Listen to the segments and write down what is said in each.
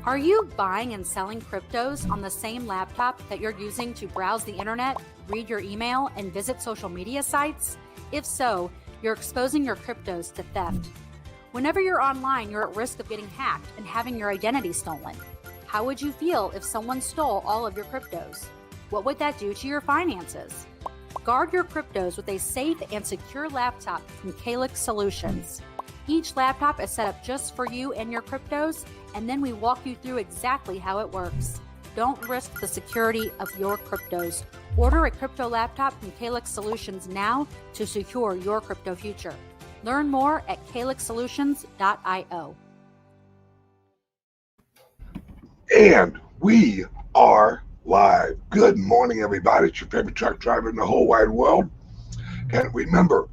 Are you buying and selling cryptos on the same laptop that you're using to browse the internet, read your email, and visit social media sites? If so, you're exposing your cryptos to theft. Whenever you're online, you're at risk of getting hacked and having your identity stolen. How would you feel if someone stole all of your cryptos? What would that do to your finances? Guard your cryptos with a safe and secure laptop from CALIX Solutions. Each laptop is set up just for you and your cryptos, and then we walk you through exactly how it works. Don't risk the security of your cryptos. Order a crypto laptop from CALIX Solutions now to secure your crypto future. Learn more at calixsolutions.io. And we are live. Good morning, everybody. It's your favorite truck driver in the whole wide world. And remember,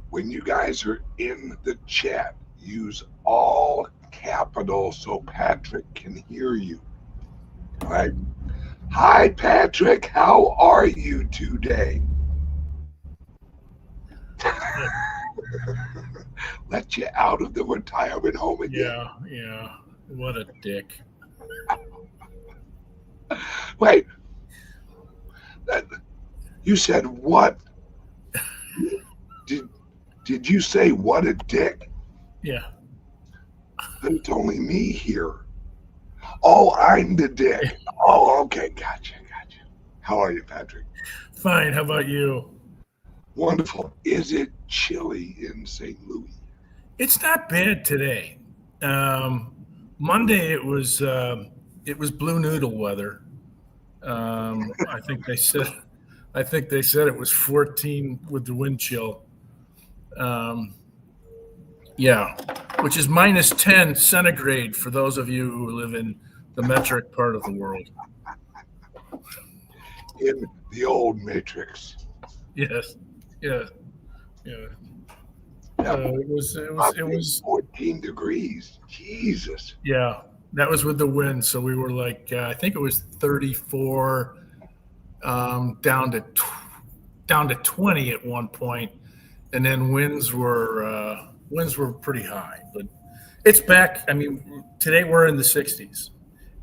when you guys are in the chat, use all capitals so Patrick can hear you. All right. Hi, Patrick. How are you today? Let you out of the retirement home again. Yeah. What a dick. Wait. You said what? Did you say what a dick? Yeah. But it's only me here. Oh, I'm the dick. Oh, okay. Gotcha. How are you, Patrick? Fine. How about you? Wonderful. Is it chilly in St. Louis? It's not bad today. Monday it was blue noodle weather. I think they said it was 14 with the wind chill. Yeah, which is minus 10 centigrade for those of you who live in the metric part of the world. In the old matrix. Yes. Yeah. It was 14 degrees. Jesus. Yeah, that was with the wind. So we were like, I think it was 34, down to 20 at one point, and then winds were pretty high. But it's back. I mean, today we're in the 60s,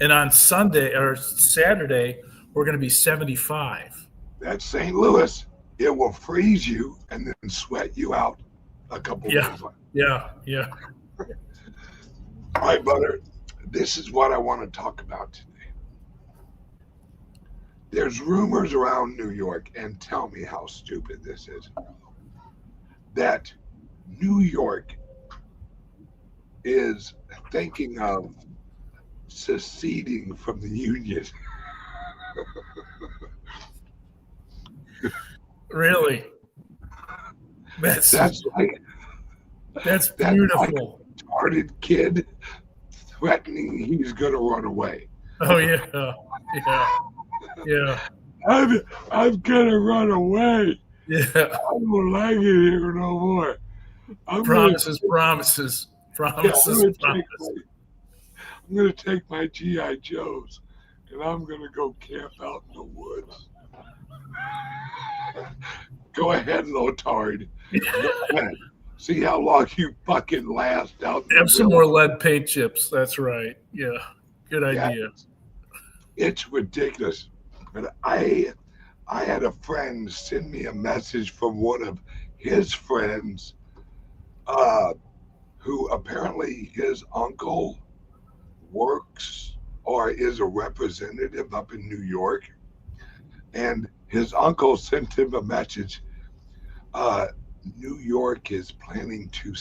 and on Sunday or Saturday we're going to be 75. That's St. Louis. It will freeze you and then sweat you out a couple days later. Yeah. All right, brother. This is what I want to talk about today. There's rumors around New York, and tell me how stupid this is, that New York is thinking of seceding from the Union. Really? That's beautiful. Like a retarded kid threatening he's going to run away. Oh yeah. I'm going to run away. Yeah. I don't like it here no more. Promises. I'm going to take my G.I. Joes and I'm going to go camp out in the woods. Go ahead, Lotard. Go ahead. See how long you fucking last out there. Have some more lead paint chips. That's right. Yeah. Good idea. It's ridiculous. But I had a friend send me a message from one of his friends who apparently his uncle works or is a representative up in New York. And his uncle sent him a message. New York is planning to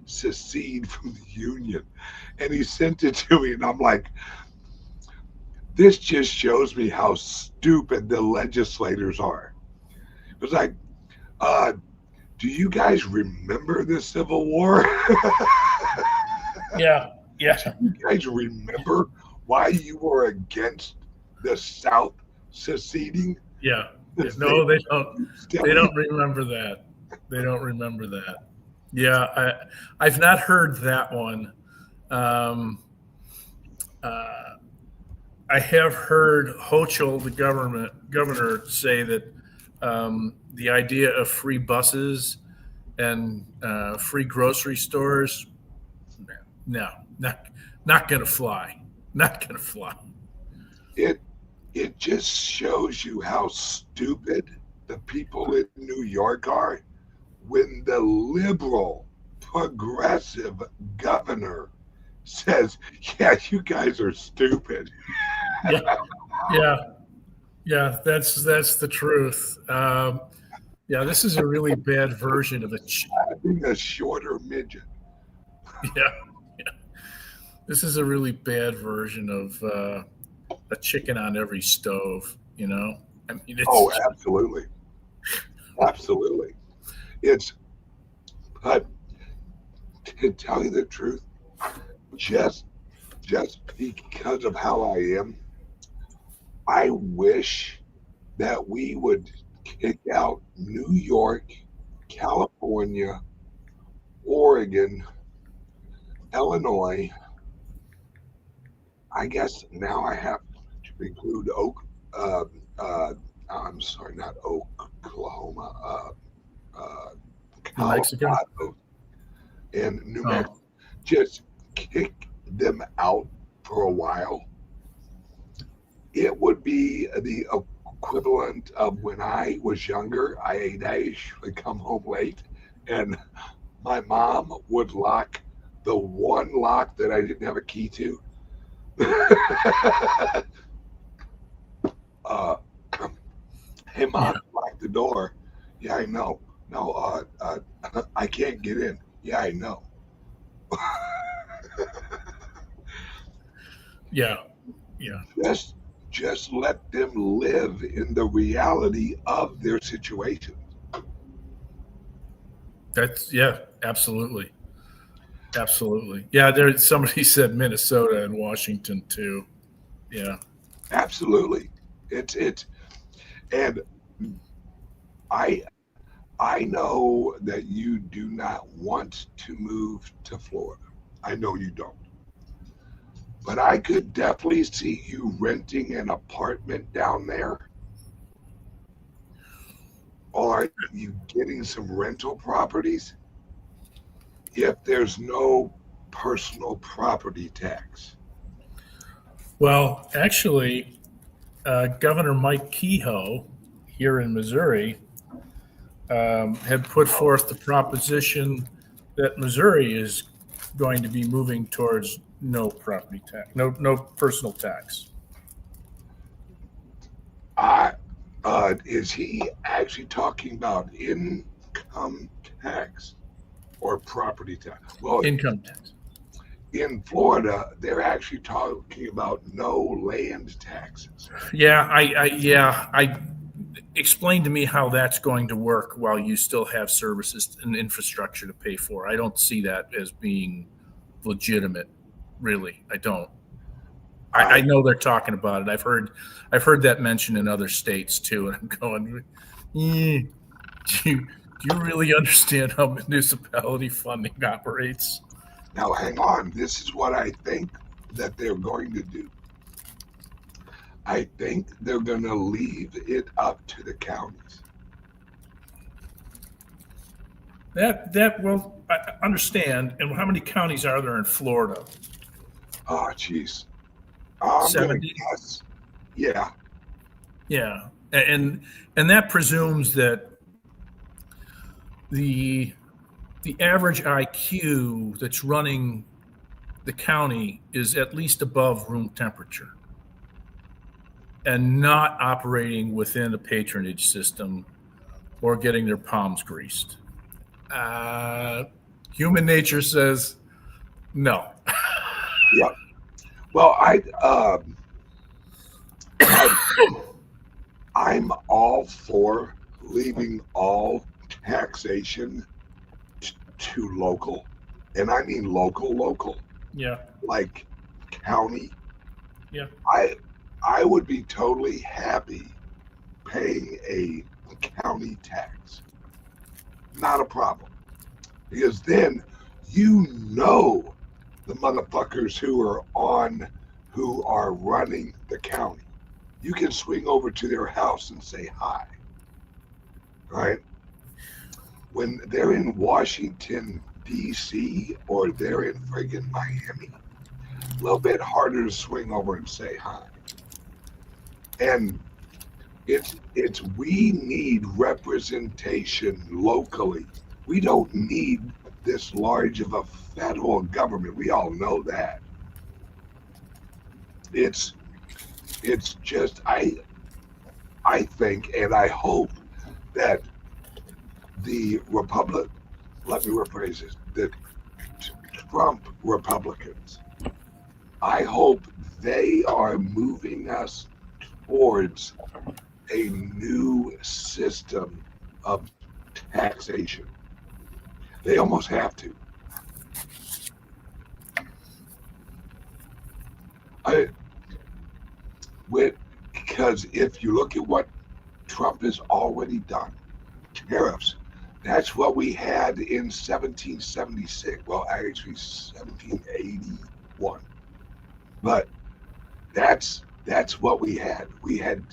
secede from the Union. And he sent it to me, and I'm like, this just shows me how stupid the legislators are. It was like, do you guys remember the Civil War? Yeah. Do you guys remember why you were against the South seceding? Yeah. No, they don't. They don't remember that. They don't remember that. Yeah, I've not heard that one. I have heard Hochul, the governor, say that the idea of free buses and free grocery stores, no, not going to fly. Not going to fly. It just shows you how stupid the people in New York are when the liberal, progressive governor says, yeah, you guys are stupid. Yeah, that's the truth. This is a really bad version of Being a shorter midget. Yeah. This is a really bad version of a chicken on every stove, I mean, absolutely. Absolutely. But to tell you the truth, just because of how I am, I wish that we would kick out New York, California, Oregon, Illinois. I guess now I have to include I'm sorry, not Oklahoma, New Mexico and New Mexico. Just kick them out for a while. It would be the equivalent of when I was younger. I would come home late, and my mom would lock the one lock that I didn't have a key to. Hey, Mom, lock the door. Yeah, I know. No, I can't get in. Yeah, I know. Yeah. Just let them live in the reality of their situation. Absolutely. Yeah, somebody said Minnesota and Washington too. Yeah. Absolutely. And I know that you do not want to move to Florida. I know you don't. But I could definitely see you renting an apartment down there. Or are you getting some rental properties if there's no personal property tax? Well, actually, Governor Mike Kehoe here in Missouri had put forth the proposition that Missouri is going to be moving towards no property tax, no personal tax. Is he actually talking about income tax or property tax? Well, income tax. In Florida, they're actually talking about no land taxes. I explain to me how that's going to work while you still have services and infrastructure to pay for. I don't see that as being legitimate, really. I don't. I know they're talking about it. I've heard that mentioned in other states too, and I'm going, do you really understand how municipality funding operates? Now, hang on. This is what I think that they're going to do. I think they're going to leave it up to the counties. Well, I understand. And how many counties are there in Florida? Oh, geez. 70? Guess. Yeah. Yeah. And that presumes that the average IQ that's running the county is at least above room temperature and not operating within a patronage system or getting their palms greased. Human nature says no. Yeah. Well, I'm all for leaving all taxation to local, and I mean local. Yeah. Like county. Yeah. I would be totally happy paying a county tax. Not a problem. Because then the motherfuckers who are running the county. You can swing over to their house and say hi. Right? When they're in Washington, D.C., or they're in friggin' Miami, a little bit harder to swing over and say hi. And it's we need representation locally. We don't need this large of a federal government. We all know that. It's just I think and I hope that the let me rephrase this, the Trump Republicans, I hope they are moving us towards a new system of taxation. They almost have to. Because if you look at what Trump has already done, tariffs, that's what we had in 1776. Well, actually 1781. But that's what we had. We had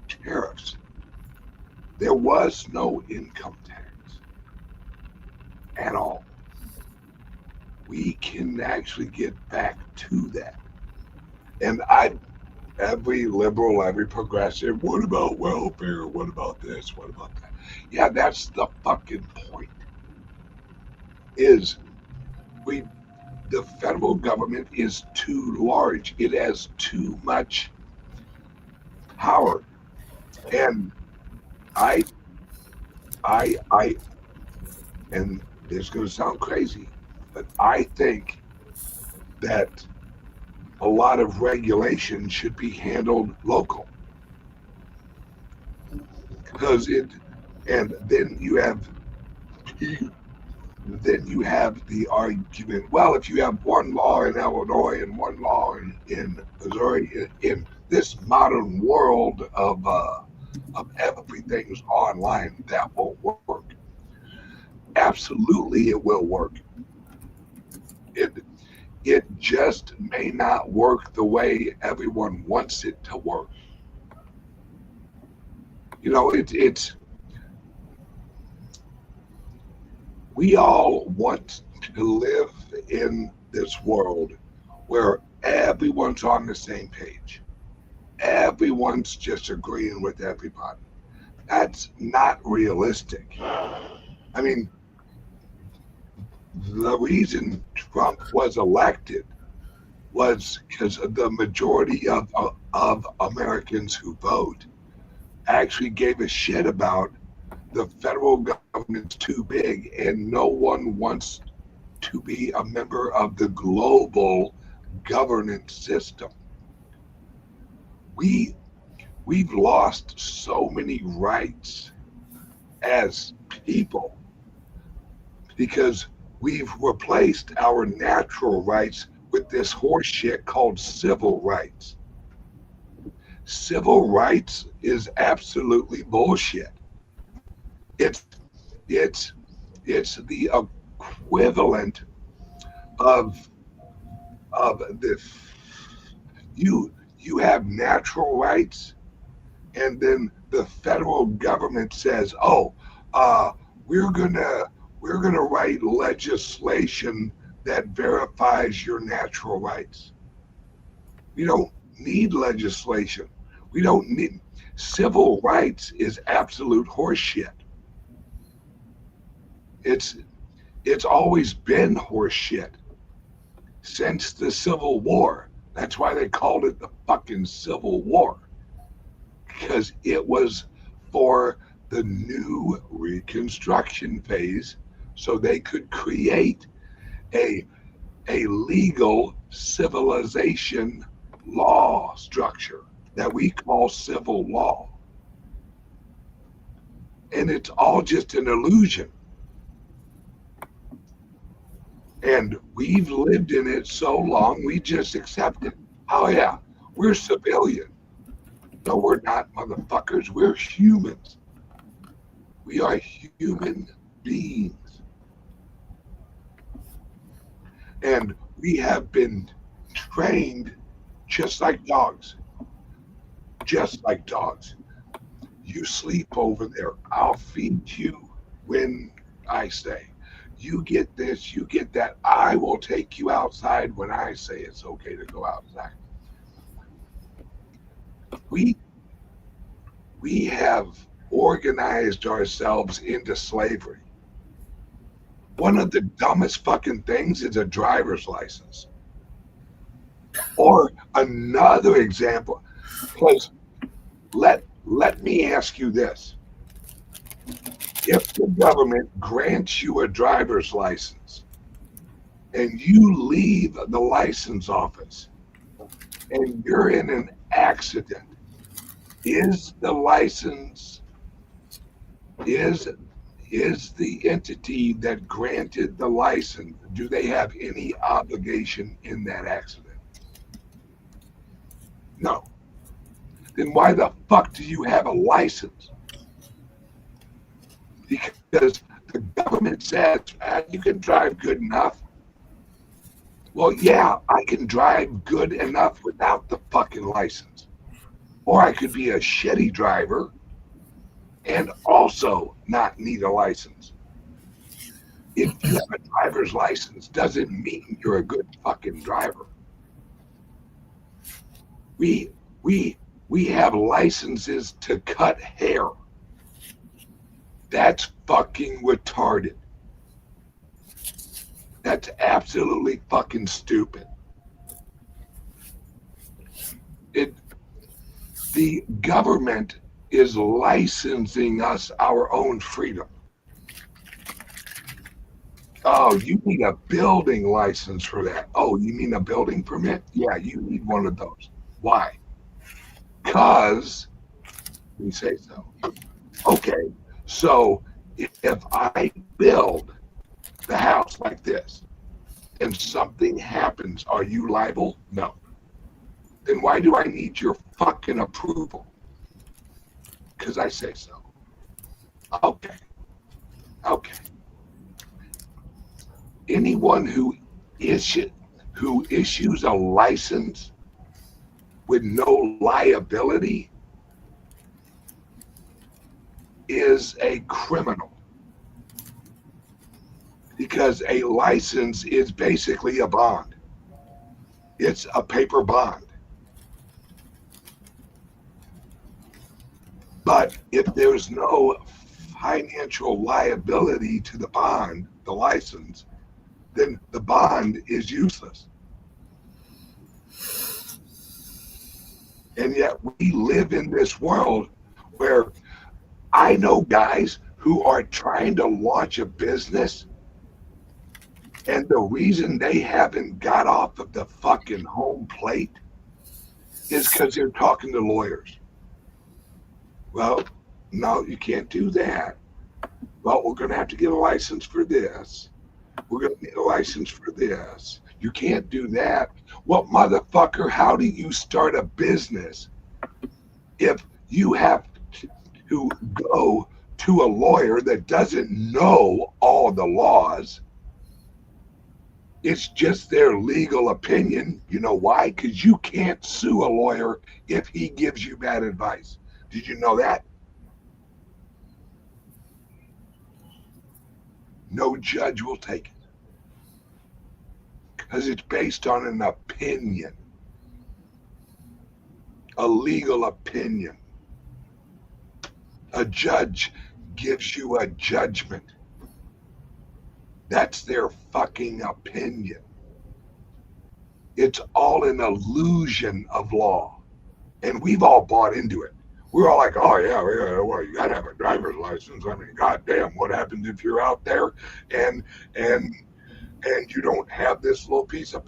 tariffs. There was no income tax at all. We can actually get back to that. And every liberal, every progressive, what about welfare? What about this? What about that? Yeah, that's the fucking point. The federal government is too large. It has too much power. And and this is going to sound crazy, but I think that a lot of regulation should be handled local. Because and then you have the argument, well, if you have one law in Illinois and one law in Missouri, in this modern world of everything's online, that won't work. Absolutely it will work. It just may not work the way everyone wants it to work. You know, we all want to live in this world where everyone's on the same page. Everyone's just agreeing with everybody. That's not realistic. I mean, the reason Trump was elected was because the majority of Americans who vote actually gave a shit about the federal government's too big and no one wants to be a member of the global governance system. We've lost so many rights as people because we've replaced our natural rights with this horse shit called civil rights. Civil rights is absolutely bullshit. It's the equivalent of this. You have natural rights, and then the federal government says, "Oh, we're gonna write legislation that verifies your natural rights." We don't need legislation. We don't need civil rights. Is absolute horseshit. It's always been horseshit since the Civil War. That's why they called it the fucking Civil War, because it was for the new Reconstruction phase, so they could create a legal civilization law structure that we call civil law. And it's all just an illusion. And we've lived in it so long, we just accept it. Oh yeah, we're civilian. No, we're not, motherfuckers. We're humans. We are human beings. And we have been trained just like dogs. Just like dogs. You sleep over there. I'll feed you when I say. you get this, you get that. I will take you outside when I say it's okay to go outside. We have organized ourselves into slavery. One of the dumbest fucking things is a driver's license. Or another example, because let me ask you this. If the government grants you a driver's license and you leave the license office and you're in an accident, is the license, is the entity that granted the license, do they have any obligation in that accident? No. Then why the fuck do you have a license? Because the government says you can drive good enough. Well, yeah, I can drive good enough without the fucking license. Or I could be a shitty driver and also not need a license. If you have a driver's license, doesn't mean you're a good fucking driver. We have licenses to cut hair. That's fucking retarded. That's absolutely fucking stupid. The government is licensing us our own freedom. Oh, you need a building license for that. Oh, you mean a building permit? Yeah, you need one of those. Why? Because we say so. Okay, so if I build the house like this and something happens, are you liable? No. Then why do I need your fucking approval? Because I say so. Okay. Anyone who issues a license with no liability is a criminal, because a license is basically a bond. It's a paper bond. But if there's no financial liability to the bond, the license, then the bond is useless. And yet we live in this world where I know guys who are trying to launch a business, and the reason they haven't got off of the fucking home plate is because they're talking to lawyers. Well, no, you can't do that. Well, we're going to have to get a license for this. We're going to need a license for this. You can't do that. Well, motherfucker, how do you start a business if you have to go to a lawyer that doesn't know all the laws? It's just their legal opinion. You know why? Because you can't sue a lawyer if he gives you bad advice. Did you know that? No judge will take it because it's based on an opinion, a legal opinion. A judge gives you a judgment. That's their fucking opinion. It's all an illusion of law. And we've all bought into it. We're all like, oh yeah, well, you gotta have a driver's license. I mean, goddamn, what happens if you're out there and you don't have this little piece of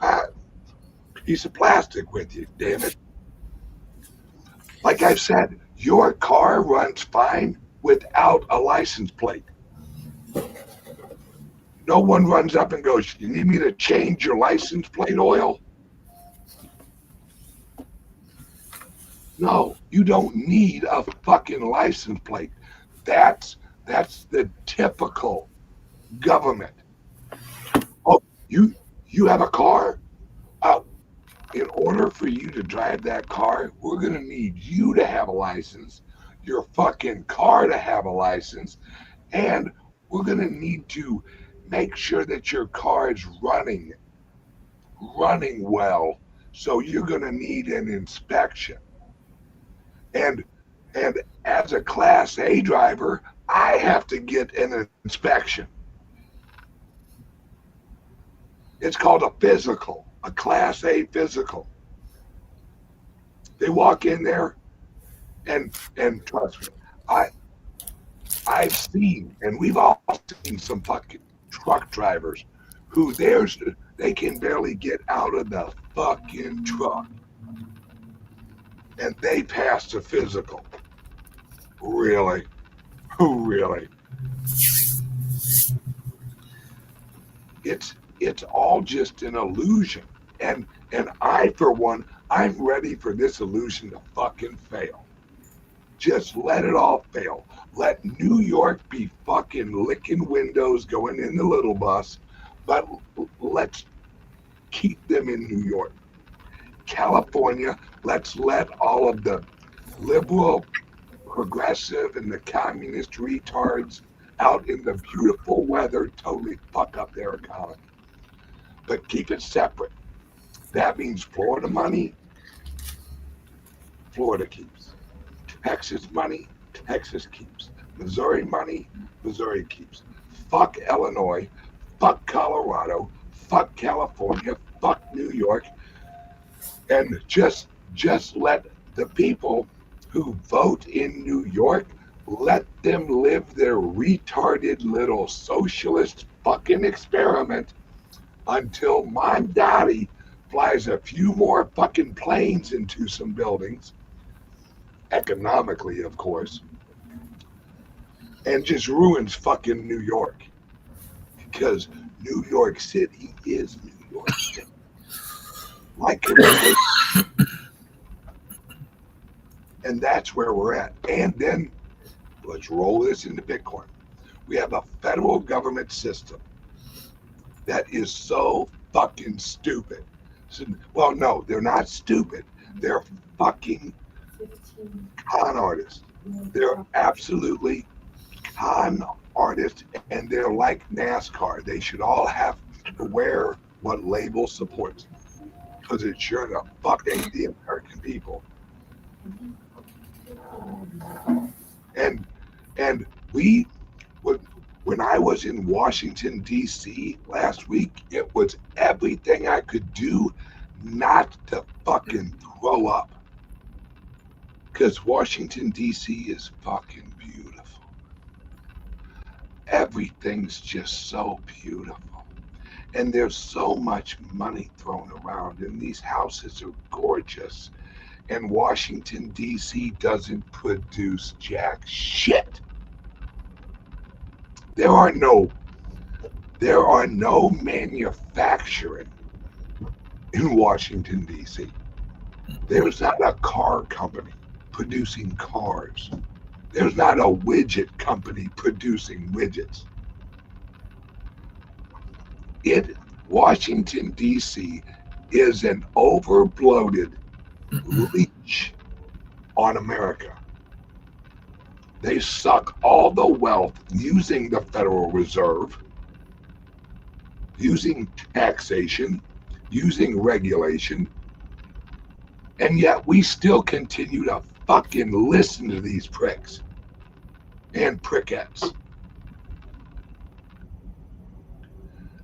plastic with you? Damn it! Like I've said, your car runs fine without a license plate. No one runs up and goes, "You need me to change your license plate oil?" No, you don't need a fucking license plate. That's the typical government. Oh, you have a car? In order for you to drive that car, we're going to need you to have a license, your fucking car to have a license, and we're going to need to make sure that your car is running well. So you're going to need an inspection. And as a Class A driver, I have to get an inspection. It's called a physical, a Class A physical. They walk in there, and trust me, I've seen, and we've all seen some fucking truck drivers who they can barely get out of the fucking truck, and they passed a physical. Really? Really? It's all just an illusion. And I, for one, I'm ready for this illusion to fucking fail. Just let it all fail. Let New York be fucking licking windows going in the little bus, but let's keep them in New York. California, let's let all of the liberal, progressive, and the communist retards out in the beautiful weather totally fuck up their economy. But keep it separate. That means Florida money, Florida keeps. Texas money, Texas keeps. Missouri money, Missouri keeps. Fuck Illinois, fuck Colorado, fuck California, fuck New York, and just let the people who vote in New York, let them live their retarded little socialist fucking experiment until my daddy flies a few more fucking planes into some buildings, economically, of course, and just ruins fucking New York. Because New York City is New York City. Like and that's where we're at. And then let's roll this into Bitcoin. We have a federal government system that is so fucking stupid. So, well, no, they're not stupid. They're fucking con artists. They're absolutely con artists, and they're like NASCAR. They should all have to wear what label supports, because it sure the fuck ain't the American people. And we would, when I was in Washington, D.C. last week, it was everything I could do not to fucking throw up. Because Washington, D.C. is fucking beautiful. Everything's just so beautiful. And there's so much money thrown around, and these houses are gorgeous. And Washington, D.C. doesn't produce jack shit. There are no manufacturing in Washington, D.C. There's not a car company producing cars. There's not a widget company producing widgets. Washington, D.C. is an overbloated leech on America. They suck all the wealth using the Federal Reserve, using taxation, using regulation, and yet we still continue to fucking listen to these pricks and prickettes.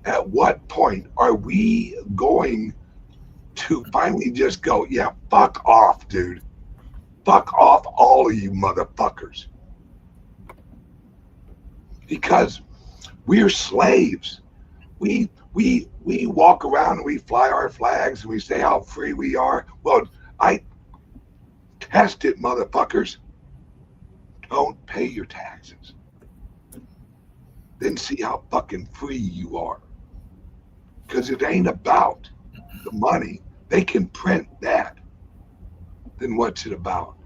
At what point are we going to finally just go, yeah, fuck off, dude. Fuck off, all of you motherfuckers. Because we're slaves. We walk around and we fly our flags and we say how free we are. Well, I test it, motherfuckers. Don't pay your taxes. Then see how fucking free you are. Because it ain't about the money. They can print that. Then what's it about?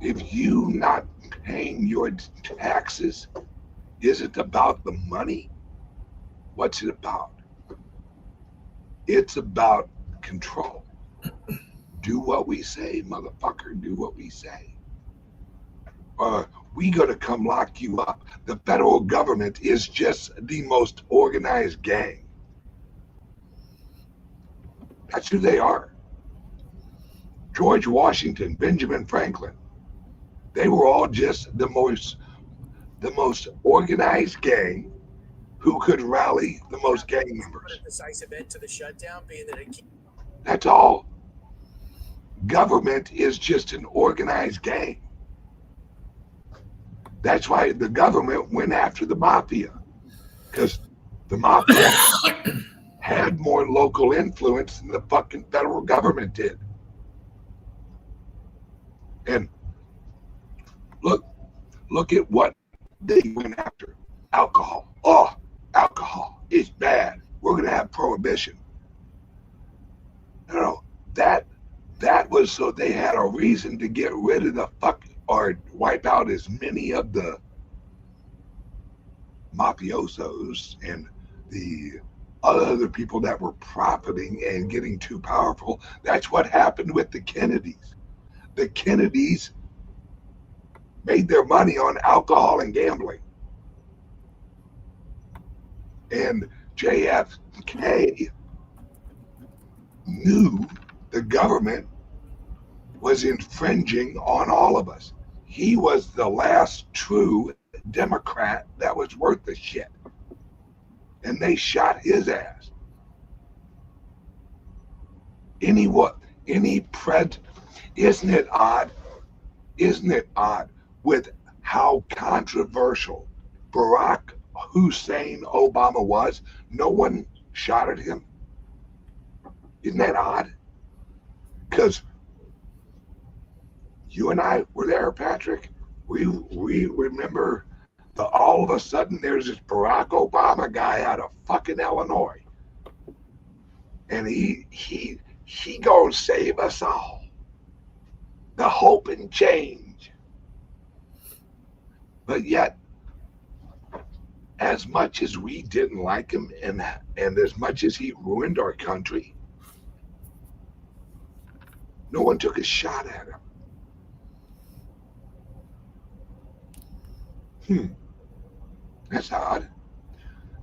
If you not paying your taxes, is it about the money? What's it about? It's about control. Do what we say, motherfucker. Do what we say. we gonna come lock you up. The federal government is just the most organized gang. That's who they are. George Washington, Benjamin Franklin, they were all just the most organized gang who could rally the most gang members. Decisive end to the shutdown, being that it. That's all. Government is just an organized gang. That's why the government went after the mafia, because the mafia had more local influence than the fucking federal government did. And look at what they went after. Alcohol. Oh, alcohol is bad. We're going to have prohibition. No, that was so they had a reason to get rid of the or wipe out as many of the mafiosos and the other people that were profiting and getting too powerful. That's what happened with the Kennedys. The Kennedys made their money on alcohol and gambling. And JFK knew the government was infringing on all of us. He was the last true Democrat that was worth the shit. And they shot his ass. Isn't it odd? Isn't it odd with how controversial Barack Hussein Obama was? No one shot at him. Isn't that odd? Because you and I were there, Patrick. We remember all of a sudden there's this Barack Obama guy out of fucking Illinois. And he gonna save us all. The hope and change. But yet, as much as we didn't like him and as much as he ruined our country, no one took a shot at him. That's odd.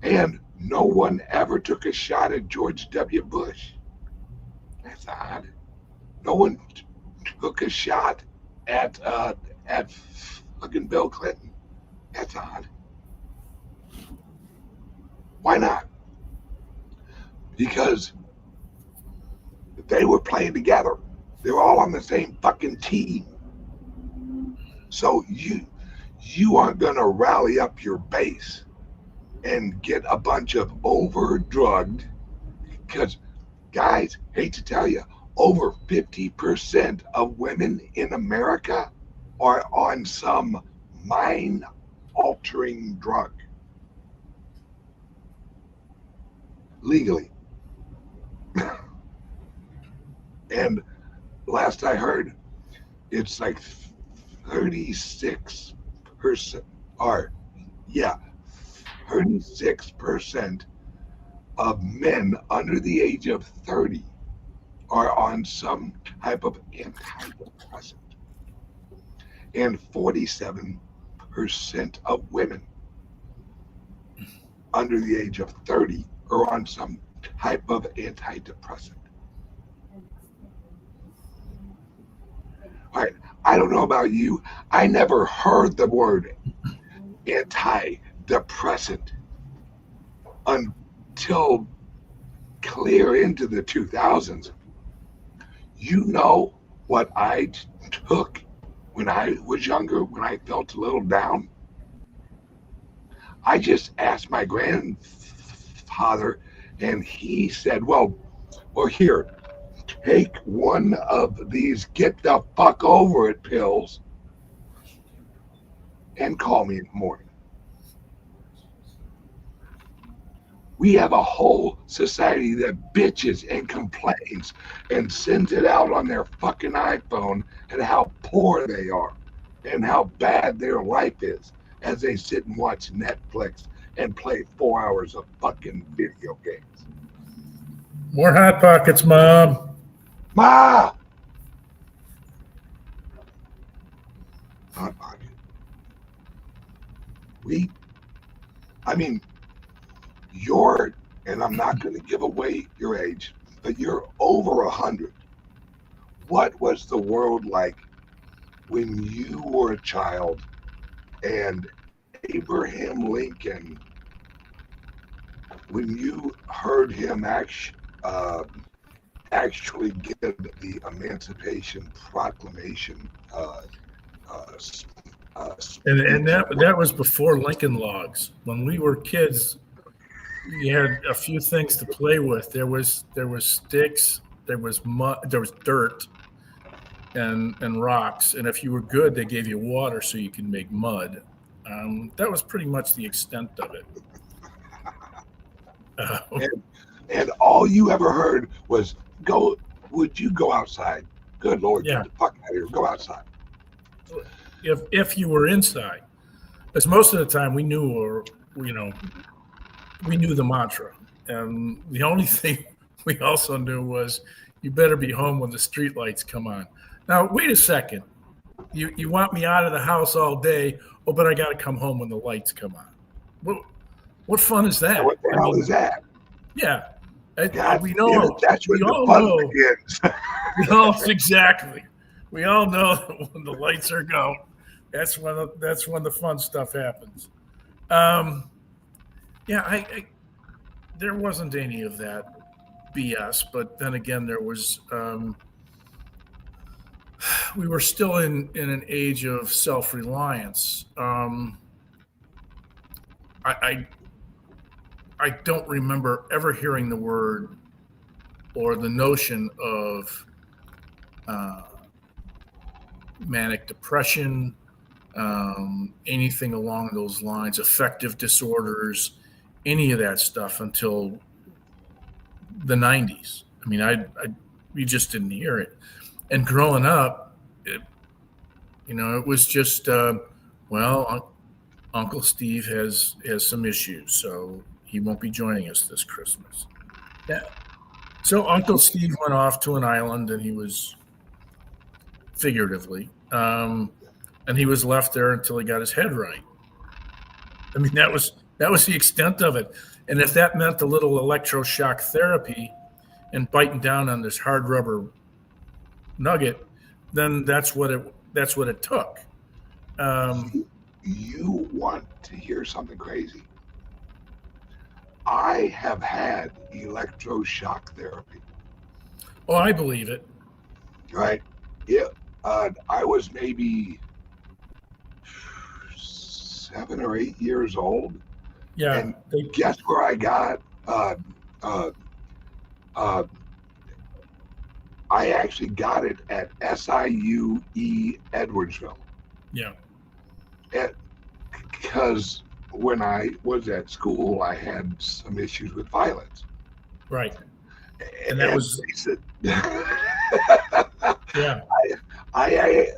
And no one ever took a shot at George W. Bush. That's odd. No one took a shot at fucking Bill Clinton. That's odd. Why not? Because they were playing together. They were all on the same fucking team. So you aren't going to rally up your base and get a bunch of over-drugged, because, guys, hate to tell you, over 50% of women in America are on some mind-altering drug. Legally. And last I heard, it's like 36%, 36% of men under the age of 30 are on some type of antidepressant. And 47% of women under the age of 30 are on some type of antidepressant. All right, I don't know about you. I never heard the word antidepressant until clear into the 2000s. You know what I took when I was younger, when I felt a little down? I just asked my grandfather, and he said, well, here, take one of these get the fuck over it pills and call me in the morning. We have a whole society that bitches and complains and sends it out on their fucking iPhone and how poor they are and how bad their life is as they sit and watch Netflix and play 4 hours of fucking video games. More Hot Pockets, Mom. Ma! Hot Pocket. I mean, you're, and I'm not going to give away your age, but you're over 100. What was the world like when you were a child and Abraham Lincoln, when you heard him actually give the Emancipation Proclamation and that was before Lincoln Logs. When we were kids, we had a few things to play with. There was sticks, there was mud, there was dirt, and rocks. And if you were good, they gave you water so you could make mud. That was pretty much the extent of it. And all you ever heard was, would you go outside? Good Lord, Yeah. get the fuck out of here, go outside. If you were inside, because most of the time we knew the mantra. And the only thing we also knew was you better be home when the street lights come on. Now, wait a second. You want me out of the house all day? Oh, but I got to come home when the lights come on. What fun is that? What the hell is that? Yeah. God, we know. That's when the fun begins. Exactly. We all know that when the lights are go, that's when the fun stuff happens. There wasn't any of that BS, but then again, there was. We were still in an age of self-reliance. I don't remember ever hearing the word or the notion of manic depression, anything along those lines, affective disorders, any of that stuff until the 90s. I mean, we just didn't hear it. And growing up, it was just, Uncle Steve has some issues, so he won't be joining us this Christmas. Yeah. So Uncle Steve went off to an island, and he was figuratively, and he was left there until he got his head right. I mean, that was the extent of it. And if that meant a little electroshock therapy and biting down on this hard rubber nugget, then that's what it took. You want to hear something crazy? I have had electroshock therapy. Oh, I believe it. Right? Yeah. I was maybe 7 or 8 years old. Yeah. And guess where I got? I actually got it at SIU Edwardsville. Yeah. Because when I was at school, I had some issues with violence. Right. And that was. Yeah. I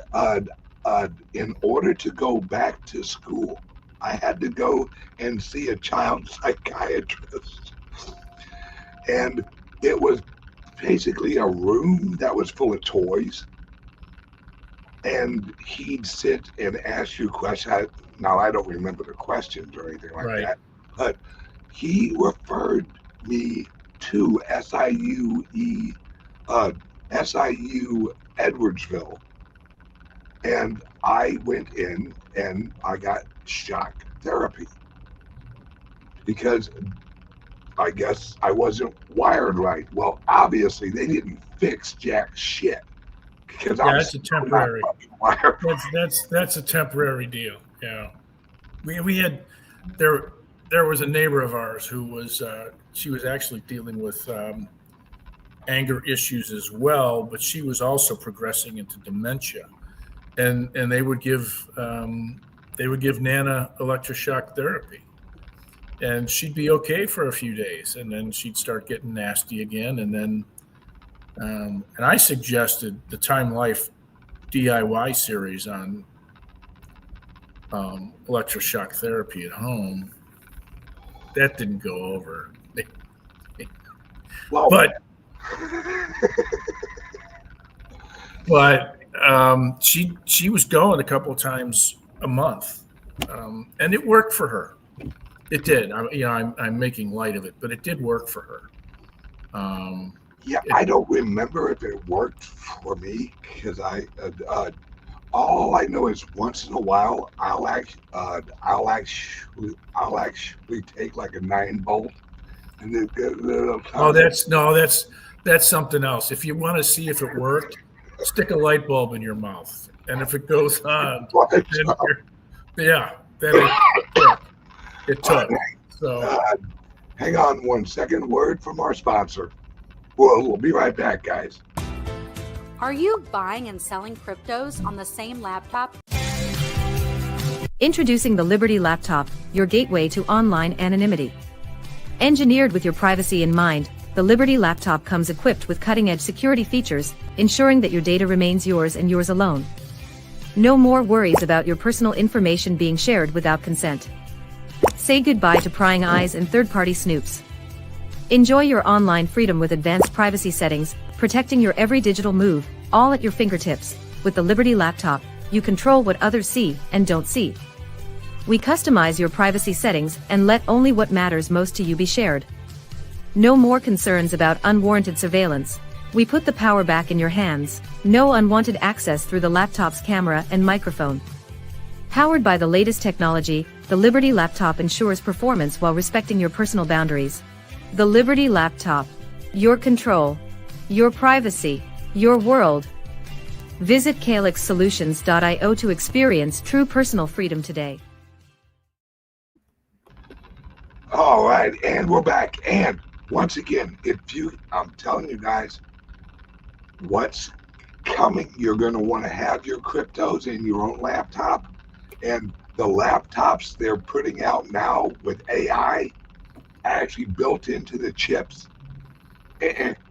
in order to go back to school, I had to go and see a child psychiatrist. And it was basically a room that was full of toys. And he'd sit and ask you questions. Now, I don't remember the questions or anything like that, but he referred me to SIU Edwardsville. And I went in and I got shock therapy because I guess I wasn't wired right. Well, obviously they didn't fix jack shit because that's a temporary. That's a temporary deal. Yeah, we had there was a neighbor of ours who was she was actually dealing with anger issues as well, but she was also progressing into dementia, and they would give Nana electroshock therapy. And she'd be okay for a few days, and then she'd start getting nasty again. And then, and I suggested the Time Life DIY series on electroshock therapy at home. That didn't go over. Well, but she was going a couple of times a month, And it worked for her. It did. I'm making light of it, but it did work for her. I don't remember if it worked for me because all I know is once in a while I'll actually take like a 9-bolt and then that's something else. If you want to see if it worked, stick a light bulb in your mouth, and if it goes on, it took. So hang on 1 second. Word from our sponsor. We'll be right back, guys. Are you buying and selling cryptos on the same laptop? Introducing the Liberty Laptop, your gateway to online anonymity. Engineered with your privacy in mind, the Liberty Laptop comes equipped with cutting-edge security features, ensuring that your data remains yours and yours alone. No more worries about your personal information being shared without consent. Say goodbye to prying eyes and third-party snoops. Enjoy your online freedom with advanced privacy settings, protecting your every digital move, all at your fingertips. With the Liberty Laptop, you control what others see and don't see. We customize your privacy settings and let only what matters most to you be shared. No more concerns about unwarranted surveillance. We put the power back in your hands. No unwanted access through the laptop's camera and microphone. Powered by the latest technology, the Liberty Laptop ensures performance while respecting your personal boundaries. The Liberty Laptop. Your control. Your privacy. Your world. Visit calixsolutions.io to experience true personal freedom today. All right, and we're back. And once again, I'm telling you guys, what's coming, you're going to want to have your cryptos in your own laptop. And the laptops they're putting out now with AI actually built into the chips,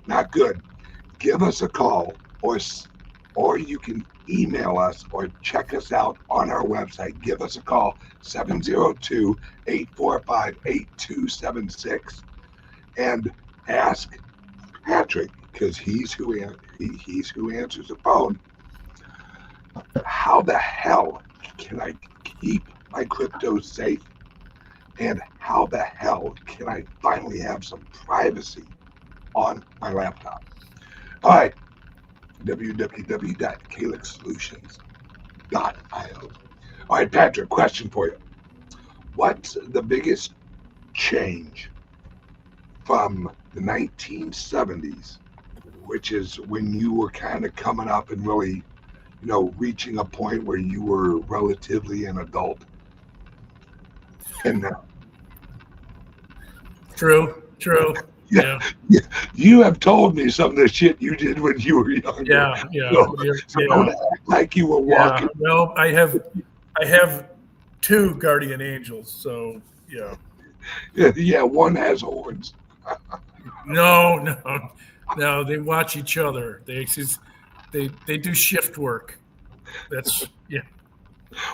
not good. Give us a call, or you can email us or check us out on our website. Give us a call, 702-845-8276, and ask Patrick, because he's who answers the phone. How the hell can I keep my cryptos safe? And how the hell can I finally have some privacy on my laptop? All right, www.calixsolutions.io. All right, Patrick, question for you. What's the biggest change from the 1970s, which is when you were kind of coming up and really, reaching a point where you were relatively an adult? And now. True. Yeah. You have told me some of the shit you did when you were younger. Yeah. So don't act like you were walking. Well, I have 2 guardian angels, so yeah. Yeah, one has horns. No, they watch each other. They do shift work. That's yeah.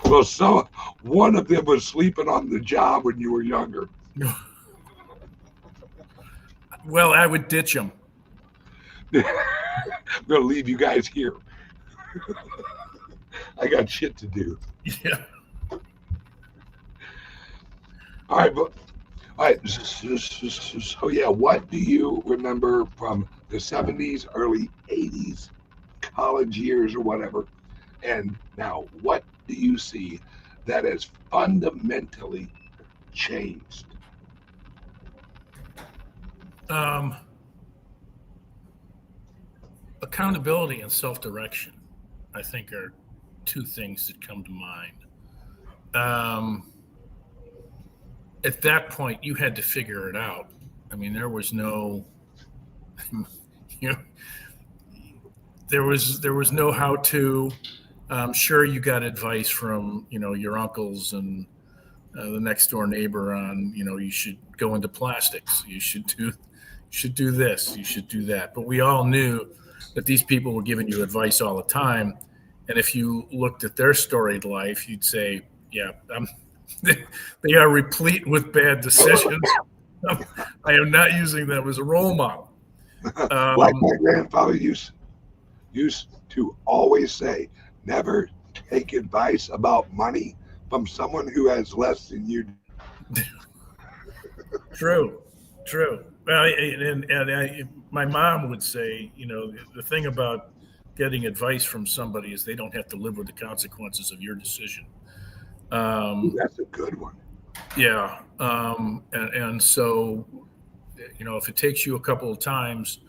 Well, so one of them was sleeping on the job when you were younger. Well, I would ditch him. I'm gonna leave you guys here. I got shit to do. Yeah. All right. So yeah, what do you remember from the 70s, early 80s, college years or whatever? And now, what do you see that has fundamentally changed? Accountability and self-direction, I think, are 2 things that come to mind. At that point, you had to figure it out. I mean, there was no, there was no how to. Sure, you got advice from your uncles and the next door neighbor on you should go into plastics. You should do this. You should do that. But we all knew that these people were giving you advice all the time, and if you looked at their storied life, you'd say, "Yeah, they are replete with bad decisions. I am not using them as a role model." Like my grandfather used to always say, never take advice about money from someone who has less than you do. True. Well, my mom would say, the thing about getting advice from somebody is they don't have to live with the consequences of your decision. That's a good one. Yeah. And so, if it takes you a couple of times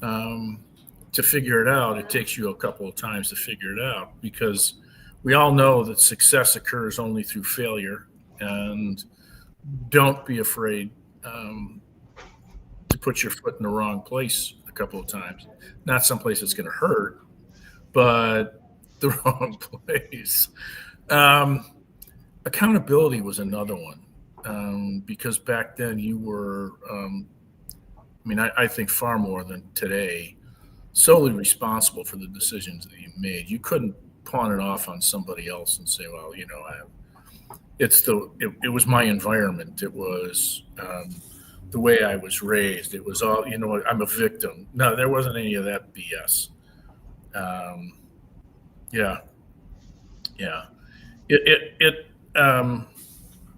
to figure it out, it takes you a couple of times to figure it out, because we all know that success occurs only through failure. And don't be afraid to put your foot in the wrong place a couple of times. Not someplace that's going to hurt, but the wrong place. Accountability was another one, because back then you were, I think far more than today, solely responsible for the decisions that you made. You couldn't pawn it off on somebody else and say, well, it was my environment. It was the way I was raised. It was all, I'm a victim. No, there wasn't any of that BS. Yeah.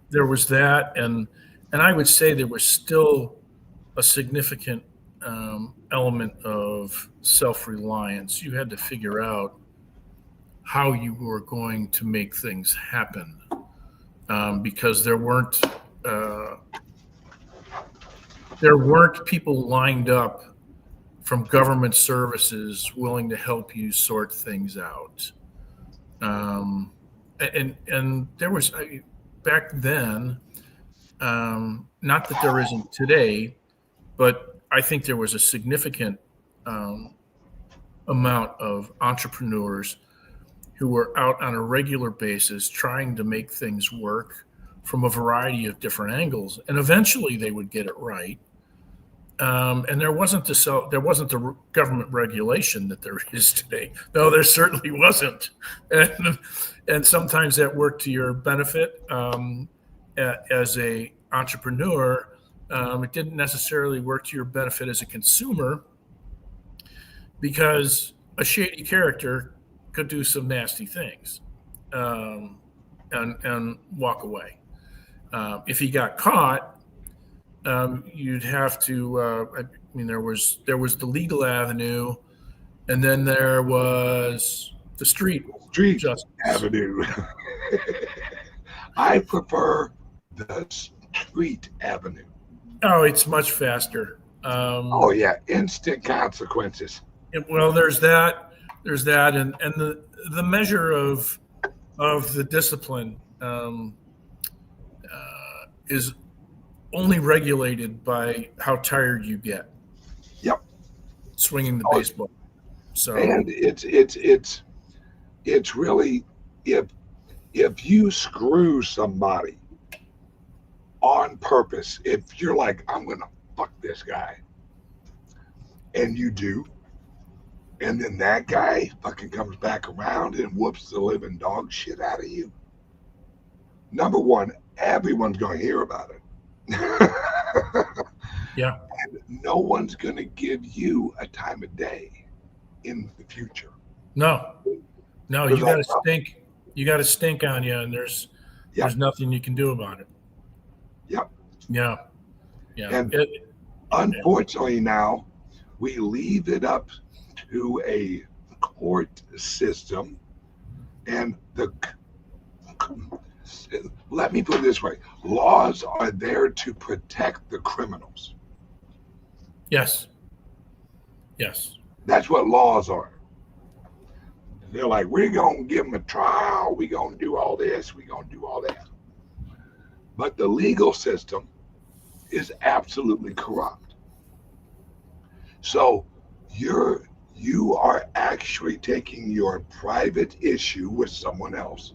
There was that, and I would say there was still a significant element of self-reliance. You had to figure out how you were going to make things happen, because there weren't people lined up from government services willing to help you sort things out. And there was, back then, not that there isn't today, but I think there was a significant amount of entrepreneurs who were out on a regular basis trying to make things work from a variety of different angles, and eventually they would get it right. And there wasn't the government regulation that there is today. No, there certainly wasn't. And sometimes that worked to your benefit as a entrepreneur. It didn't necessarily work to your benefit as a consumer, because a shady character could do some nasty things and walk away. If he got caught, you'd have to. There was the legal avenue, and then there was the street justice avenue. I prefer the street avenue. Oh, it's much faster. Oh yeah, instant consequences. Well, there's that, and the measure of the discipline is only regulated by how tired you get. Yep. Swinging the baseball. So, and it's really, if you screw somebody on purpose, if you're like, I'm gonna fuck this guy, and you do, and then that guy fucking comes back around and whoops the living dog shit out of you, number one, everyone's gonna hear about it. Yeah. And no one's gonna give you a time of day in the future. No, you got to stink on you, and there's nothing you can do about it. Yep. Yeah. And unfortunately now we leave it up to a court system, and let me put it this way, laws are there to protect the criminals. Yes. That's what laws are. They're like, we're going to give them a trial. We're going to do all this. We're going to do all that. But the legal system is absolutely corrupt. So you are actually taking your private issue with someone else,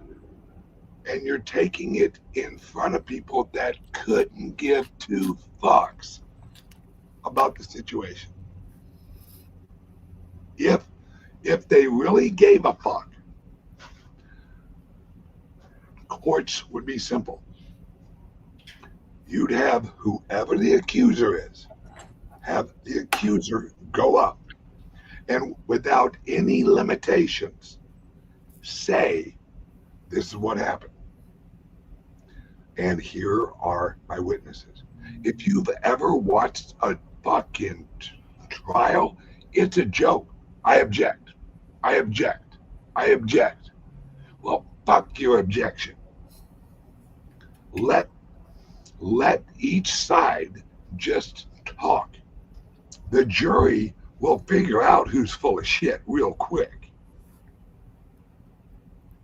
and you're taking it in front of people that couldn't give two fucks about the situation. If they really gave a fuck, courts would be simple. You'd have whoever the accuser is, have the accuser go up, and without any limitations, say, this is what happened. And here are my witnesses. If you've ever watched a fucking trial, it's a joke. I object. I object. I object. Well, fuck your objection. Let each side just talk. The jury will figure out who's full of shit real quick.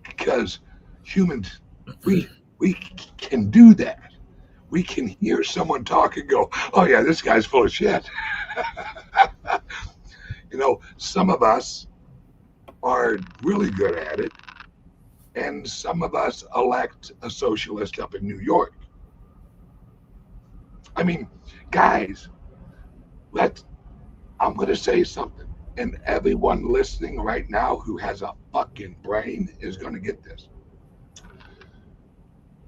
Because humans, we can do that. We can hear someone talk and go, oh yeah, this guy's full of shit. You know, some of us are really good at it, and some of us elect a socialist up in New York. I mean, guys, I'm going to say something, and everyone listening right now who has a fucking brain is going to get this.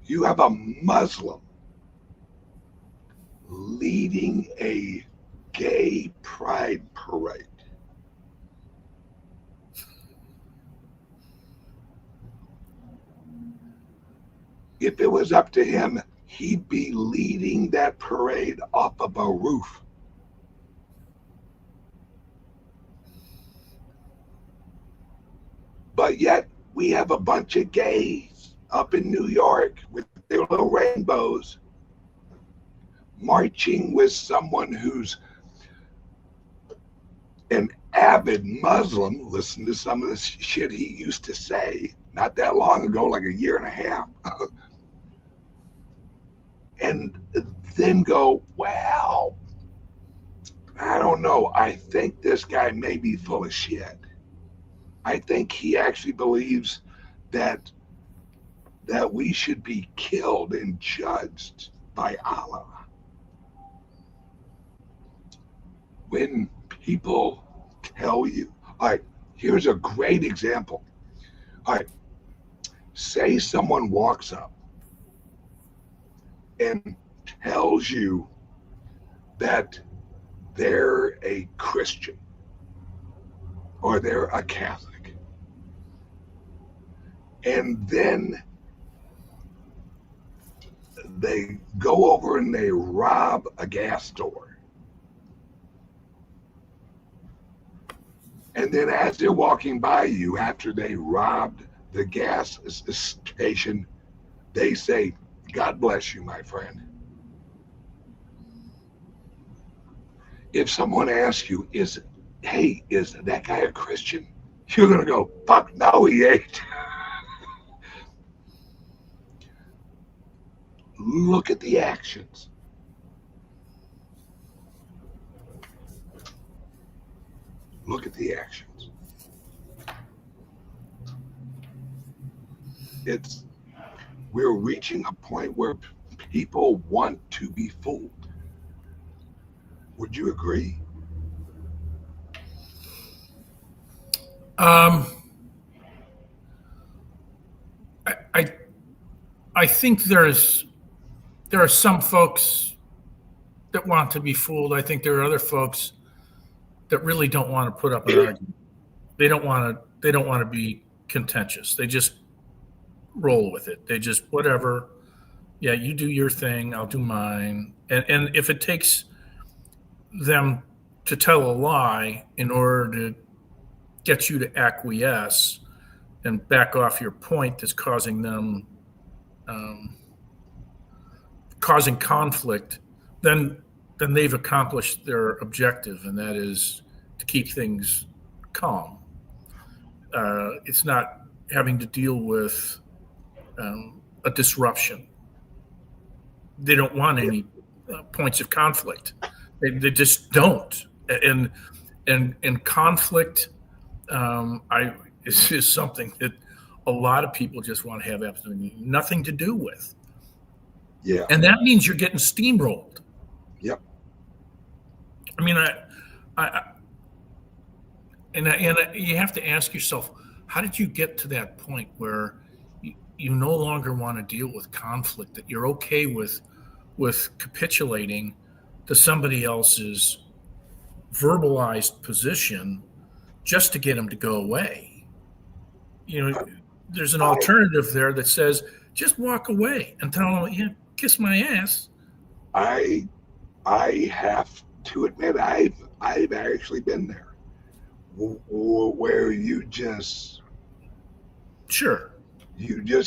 You have a Muslim leading a gay pride parade. If it was up to him, he'd be leading that parade off of a roof. But yet we have a bunch of gays up in New York with their little rainbows marching with someone who's an avid Muslim. Listen to some of the shit he used to say not that long ago, like a year and a half. And then go, well, I don't know. I think this guy may be full of shit. I think he actually believes that we should be killed and judged by Allah. When people tell you, all right, here's a great example. All right, say someone walks up and tells you that they're a Christian or they're a Catholic, and then they go over and they rob a gas store. And then as they're walking by you after they robbed the gas station, they say, God bless you, my friend. If someone asks you, hey, is that guy a Christian? You're going to go, fuck no, he ain't. Look at the actions. Look at the actions. We're reaching a point where people want to be fooled. Would you agree? I think there are some folks that want to be fooled. I think there are other folks that really don't want to put up an argument. They don't want to be contentious. They just roll with it. They just, whatever. Yeah, you do your thing, I'll do mine. And if it takes them to tell a lie in order to get you to acquiesce and back off your point that's causing them causing conflict, then they've accomplished their objective, and that is to keep things calm. It's not having to deal with a disruption. They don't want any points of conflict. They just don't. And conflict is something that a lot of people just want to have absolutely nothing to do with. Yeah. And that means you're getting steamrolled. Yep. I mean, you have to ask yourself, how did you get to that point where you no longer want to deal with conflict, that you're okay with capitulating to somebody else's verbalized position just to get them to go away? You know, there's an alternative there that says, just walk away and tell them, yeah, kiss my ass. I have to admit, I've actually been there, where you just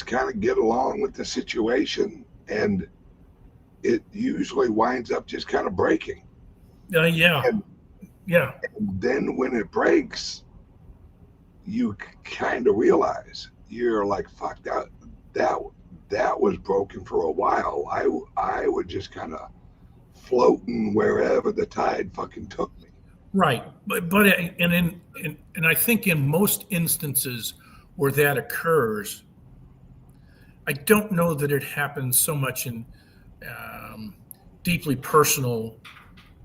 kind of get along with the situation, and it usually winds up just kind of breaking. And then when it breaks, you kind of realize, you're like, fuck, that was broken for a while. I was just kind of floating wherever the tide fucking took me. Right, but I think in most instances where that occurs, I don't know that it happens so much in deeply personal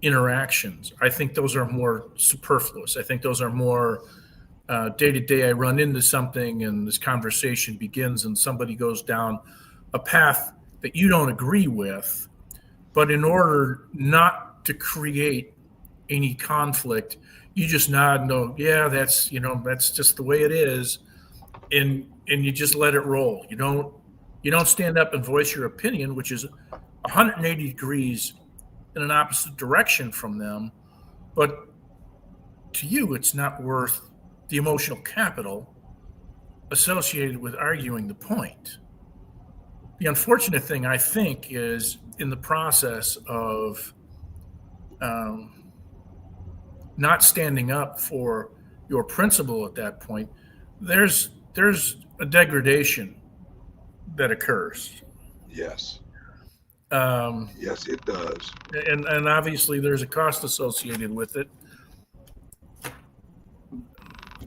interactions. I think those are more superfluous. I think those are more day to day. I run into something and this conversation begins and somebody goes down a path that you don't agree with, but in order not to create any conflict, you just nod and go, yeah, that's just the way it is, and you just let it roll. You don't stand up and voice your opinion, which is 180 degrees in an opposite direction from them, but to you, it's not worth the emotional capital associated with arguing the point. The unfortunate thing, I think, is in the process of not standing up for your principle at that point, there's a degradation that occurs. Yes. Yes, it does. And obviously there's a cost associated with it.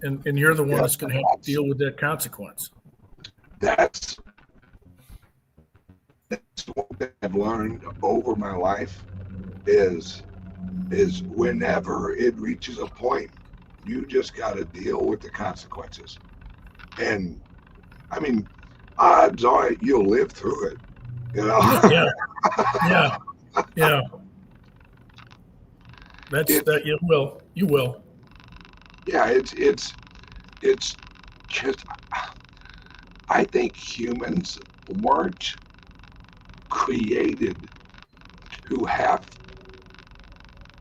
And you're the one that's going to have to deal with that consequence. That's what I've learned over my life is whenever it reaches a point, you just got to deal with the consequences. And I mean, odds are you'll live through it. Yeah. You will. Yeah, it's just, I think humans weren't created to have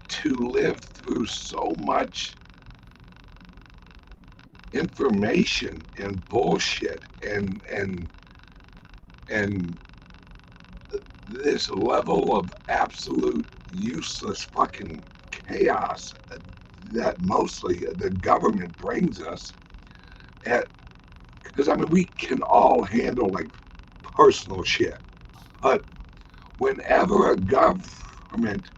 to live through so much information and bullshit and this level of absolute useless fucking chaos that mostly the government brings us at, because I mean, we can all handle like personal shit, but whenever a government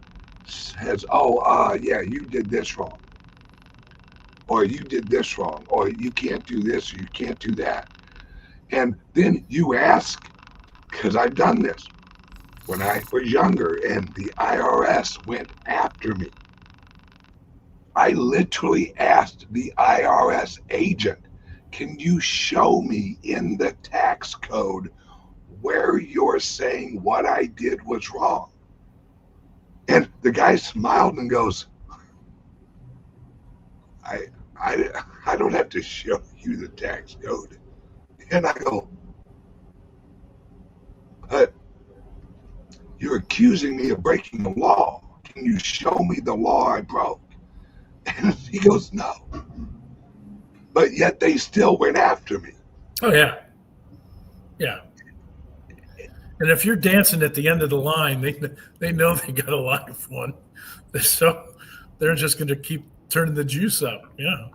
says, yeah, you did this wrong, or you did this wrong, or you can't do this, or you can't do that, and then you ask, because I've done this when I was younger and the IRS went after me. I literally asked the IRS agent, can you show me in the tax code where you're saying what I did was wrong? And the guy smiled and goes, I don't have to show you the tax code. And I go, but you're accusing me of breaking the law. Can you show me the law I broke? And he goes, no. But yet they still went after me. Oh, yeah. Yeah. And if you're dancing at the end of the line, they know they got a live one. So they're just going to keep turning the juice up. Yeah.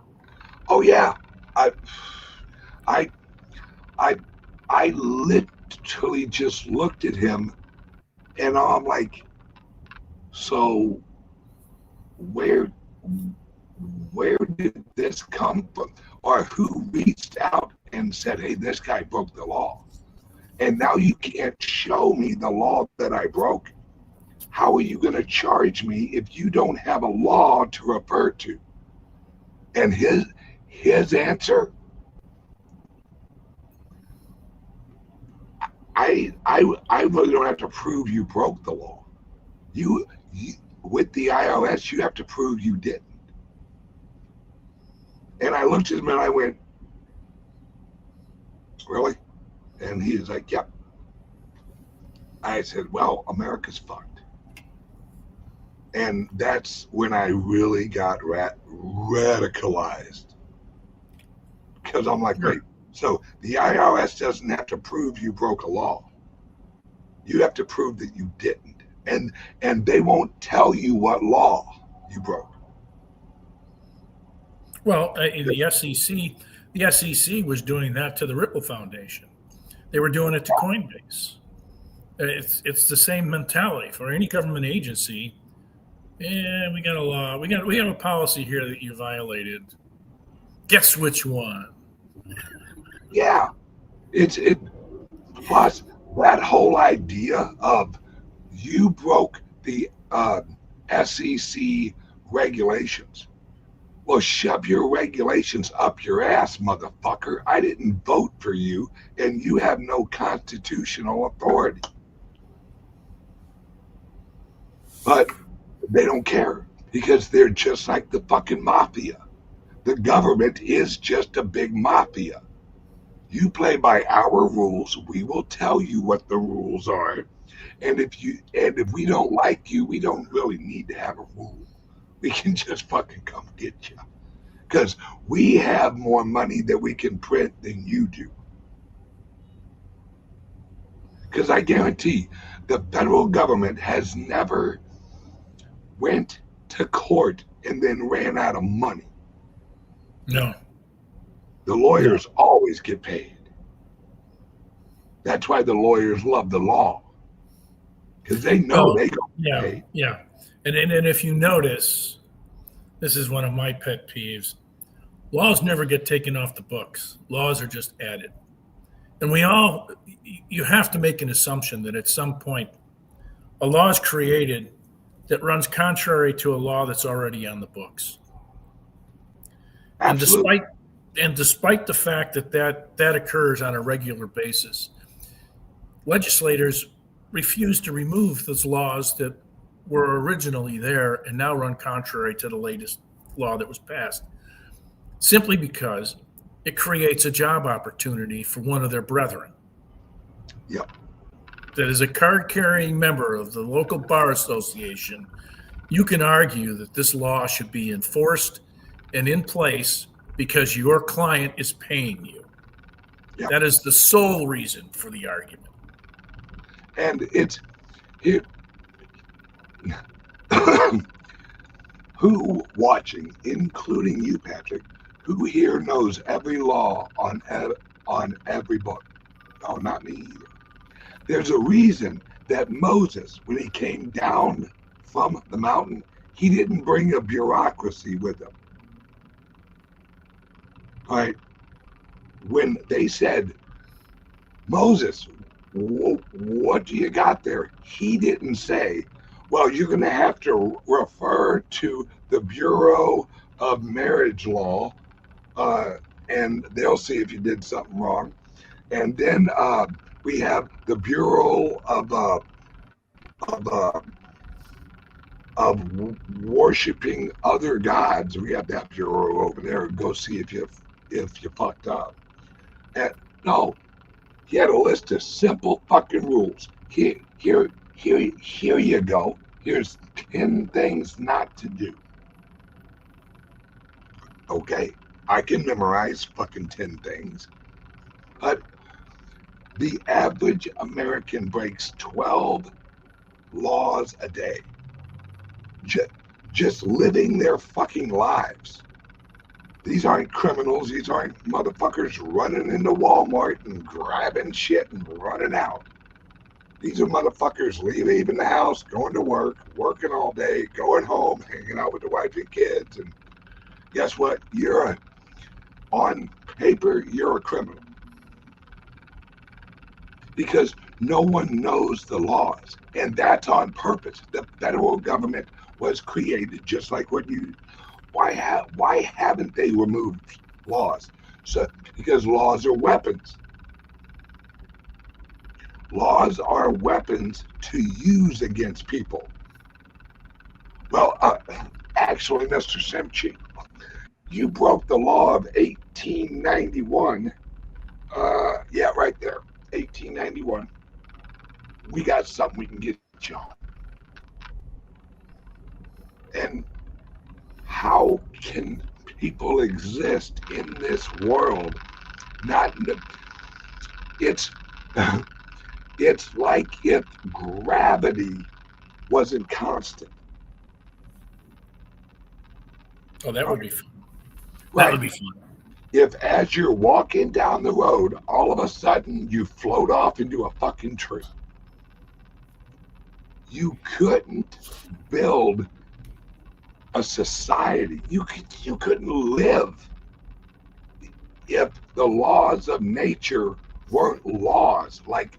Oh, yeah. I literally just looked at him and I'm like, so where did this come from? Or who reached out and said, hey, this guy broke the law, and now you can't show me the law that I broke? How are you going to charge me if you don't have a law to refer to? And his answer, I really don't have to prove you broke the law. You with the IRS, you have to prove you didn't. And I looked at him and I went, really? And he was like, yep. I said, well, America's fucked. And that's when I really got radicalized. Because I'm like, wait, so the IRS doesn't have to prove you broke a law. You have to prove that you didn't. And they won't tell you what law you broke. Well, the SEC was doing that to the Ripple Foundation. They were doing it to Coinbase. It's the same mentality for any government agency. Yeah, we got a law. We have a policy here that you violated. Guess which one? Yeah, it. Plus that whole idea of you broke the SEC regulations. Well, shove your regulations up your ass, motherfucker. I didn't vote for you, and you have no constitutional authority. But they don't care because they're just like the fucking mafia. The government is just a big mafia. You play by our rules. We will tell you what the rules are. And if we don't like you, we don't really need to have a rule. We can just fucking come get you. Because we have more money that we can print than you do. Because I guarantee the federal government has never went to court and then ran out of money. No. The lawyers always get paid. That's why the lawyers love the law. Because they know they go pay. Yeah. And if you notice, this is one of my pet peeves. Laws never get taken off the books. Laws are just added. And you have to make an assumption that at some point a law is created that runs contrary to a law that's already on the books. Absolutely. And despite the fact that occurs on a regular basis, legislators refuse to remove those laws that were originally there and now run contrary to the latest law that was passed, simply because it creates a job opportunity for one of their brethren. Yep. That is a card-carrying member of the local bar association. You can argue that this law should be enforced and in place because your client is paying you. Yep. That is the sole reason for the argument. And it's who watching, including you, Patrick, who here knows every law on every book? No, not me either. There's a reason that Moses, when he came down from the mountain, he didn't bring a bureaucracy with him. All right. When they said, Moses, what do you got there? He didn't say, well, you're going to have to refer to the Bureau of Marriage Law, and they'll see if you did something wrong. And then we have the Bureau of worshiping other gods. We have that bureau over there. Go see if you fucked up. And no, he had a list of simple fucking rules. Here you go. Here's 10 things not to do. Okay, I can memorize fucking 10 things. But the average American breaks 12 laws a day. Just living their fucking lives. These aren't criminals. These aren't motherfuckers running into Walmart and grabbing shit and running out. These are motherfuckers leaving the house, going to work, working all day, going home, hanging out with the wife and kids. And guess what? On paper, you're a criminal. Because no one knows the laws. And that's on purpose. The federal government was created just like what you... Why haven't they removed laws? Because laws are weapons. Laws are weapons to use against people. Well, actually, Mr. Simchi, you broke the law of 1891. Yeah, right there, 1891. we got something we can get you on. And how can people exist in this world? It's like if gravity wasn't constant. Oh, that would be fun. Right. That would be fun. If as you're walking down the road, all of a sudden you float off into a fucking tree. You couldn't build a society. You couldn't live if the laws of nature weren't laws, like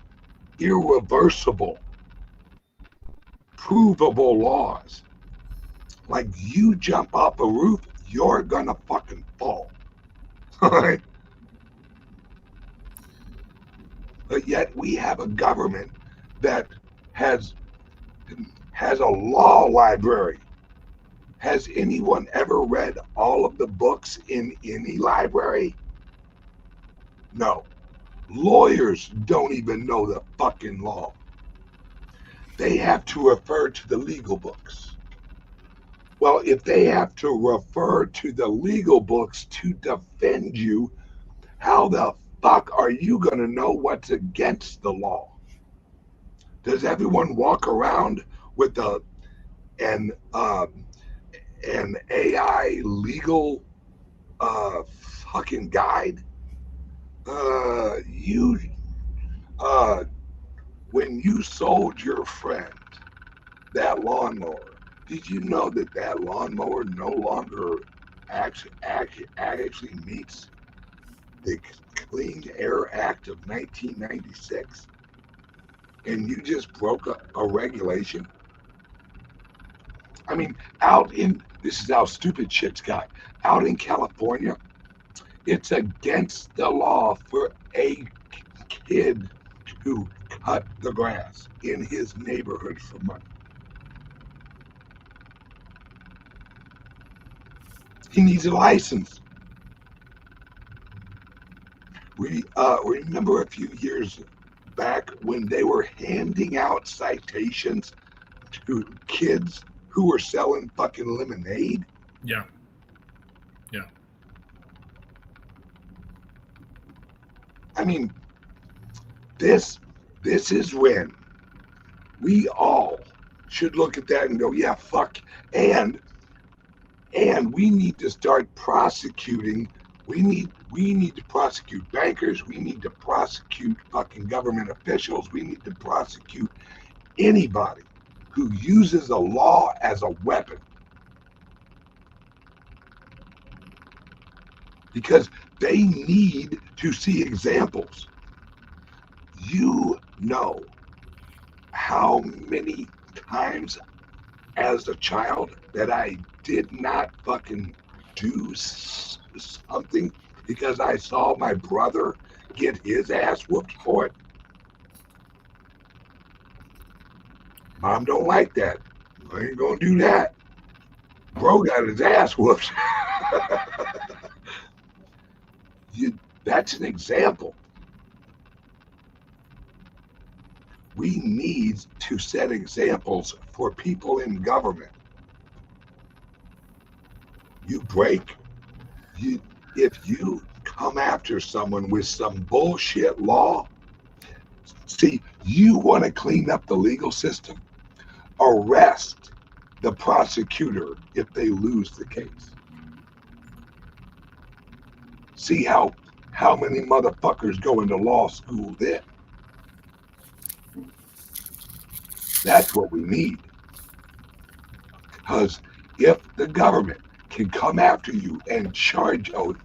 irreversible, provable laws. Like you jump off a roof, you're gonna fucking fall. All right? But yet we have a government that has a law library. Has anyone ever read all of the books in any library? No. Lawyers don't even know the fucking law. They have to refer to the legal books. Well, if they have to refer to the legal books to defend you, how the fuck are you going to know what's against the law? Does everyone walk around with an AI legal fucking guide? When you sold your friend that lawnmower, did you know that lawnmower no longer actually meets the Clean Air Act of 1996? And you just broke a regulation? I mean, this is how stupid shit's got. Out in California, it's against the law for a kid to cut the grass in his neighborhood for money. He needs a license. Remember a few years back when they were handing out citations to kids who were selling fucking lemonade? Yeah. I mean, this is when we all should look at that and go, yeah, fuck. And we need to start prosecuting. We need to prosecute bankers. We need to prosecute fucking government officials. We need to prosecute anybody who uses a law as a weapon. Because they need to see examples. You know how many times as a child that I did not fucking do something because I saw my brother get his ass whooped for it. Mom don't like that. I ain't gonna do that. Bro got his ass whooped. That's an example. We need to set examples for people in government. If you come after someone with some bullshit law, see, you want to clean up the legal system, arrest the prosecutor if they lose the case. See how many motherfuckers go into law school then. That's what we need. Because if the government can come after you and charge, oh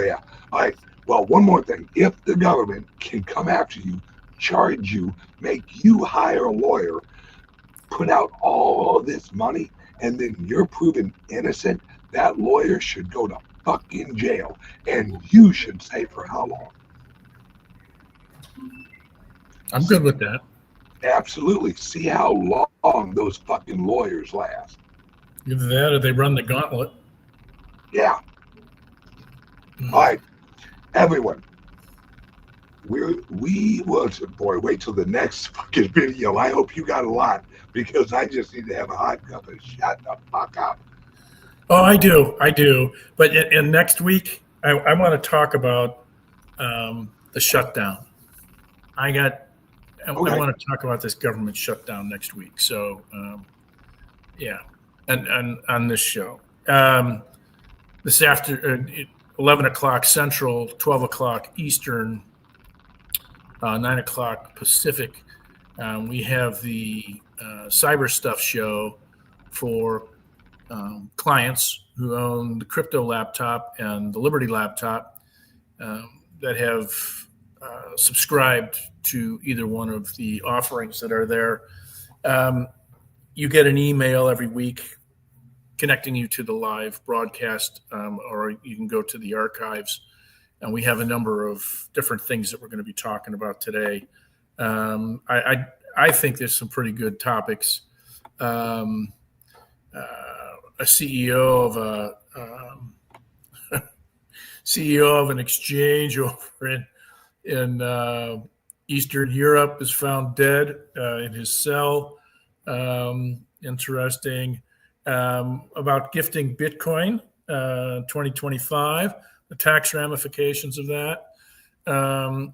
yeah. All right. Well, one more thing. If the government can come after you, charge you, make you hire a lawyer, put out all this money, and then you're proven innocent, that lawyer should go to fucking jail. And you should say for how long? I'm good with that. Absolutely. See how long those fucking lawyers last. Either that or they run the gauntlet. Yeah. All right. Everyone, we will, boy, wait till the next fucking video. I hope you got a lot, because I just need to have a hot cup and shut the fuck up. Oh, I do. But in next week, I want to talk about the shutdown. I want to talk about this government shutdown next week. So, yeah, and on this show, this after 11 o'clock Central, 12 o'clock Eastern, 9 o'clock Pacific, we have the Cyber Stuff show for clients who own the crypto laptop and the Liberty laptop that have subscribed to either one of the offerings that are there. You get an email every week connecting you to the live broadcast, or you can go to the archives. And we have a number of different things that we're going to be talking about today. I think there's some pretty good topics. A CEO of an exchange over in Eastern Europe is found dead in his cell. Interesting. About gifting Bitcoin 2025, the tax ramifications of that.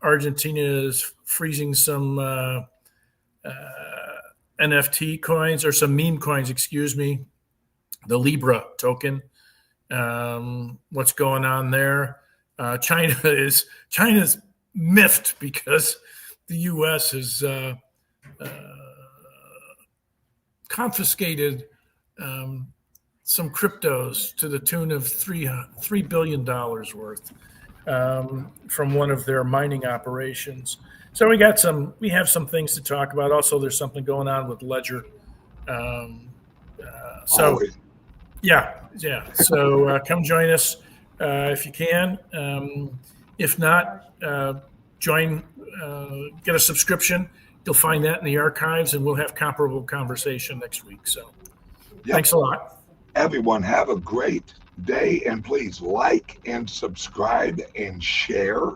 Argentina is freezing some NFT coins, or some meme coins, excuse me, the Libra token. What's going on there? China's miffed because the U.S. has confiscated some cryptos to the tune of $3 billion worth from one of their mining operations. So we have some things to talk about. Also, there's something going on with Ledger. Yeah. So come join us if you can. If not, get a subscription. You'll find that in the archives, and we'll have comparable conversation next week. So Thanks a lot. Everyone, have a great day, and please like and subscribe and share.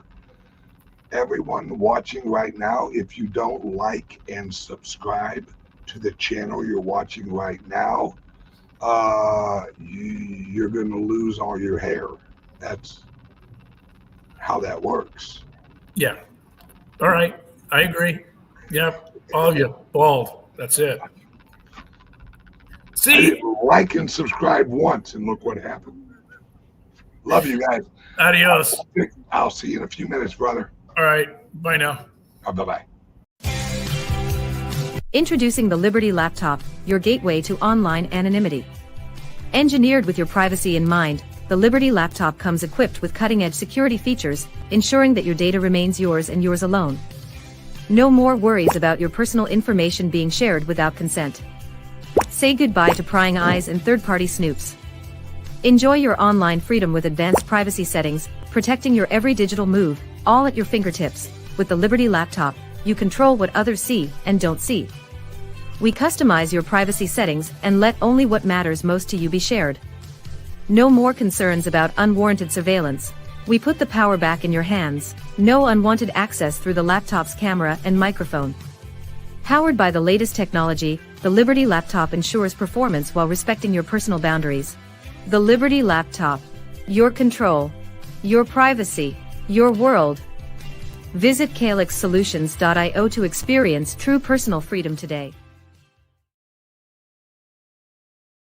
Everyone watching right now, if you don't like and subscribe to the channel you're watching right now, you're going to lose all your hair. That's how that works. Yeah. All right. I agree. Yep. All of you bald. That's it. See? Like and subscribe once, and look what happened. Love you guys. Adios. I'll see you in a few minutes, brother. All right. Bye now. Bye-bye. Introducing the Liberty Laptop, your gateway to online anonymity. Engineered with your privacy in mind, the Liberty Laptop comes equipped with cutting-edge security features, ensuring that your data remains yours and yours alone. No more worries about your personal information being shared without consent. Say goodbye to prying eyes and third-party snoops. Enjoy your online freedom with advanced privacy settings, protecting your every digital move, all at your fingertips. With the Liberty Laptop, you control what others see and don't see. We customize your privacy settings and let only what matters most to you be shared. No more concerns about unwarranted surveillance. We put the power back in your hands. No unwanted access through the laptop's camera and microphone. Powered by the latest technology, the Liberty Laptop ensures performance while respecting your personal boundaries. The Liberty Laptop. Your control. Your privacy. Your world. Visit calixsolutions.io to experience true personal freedom today.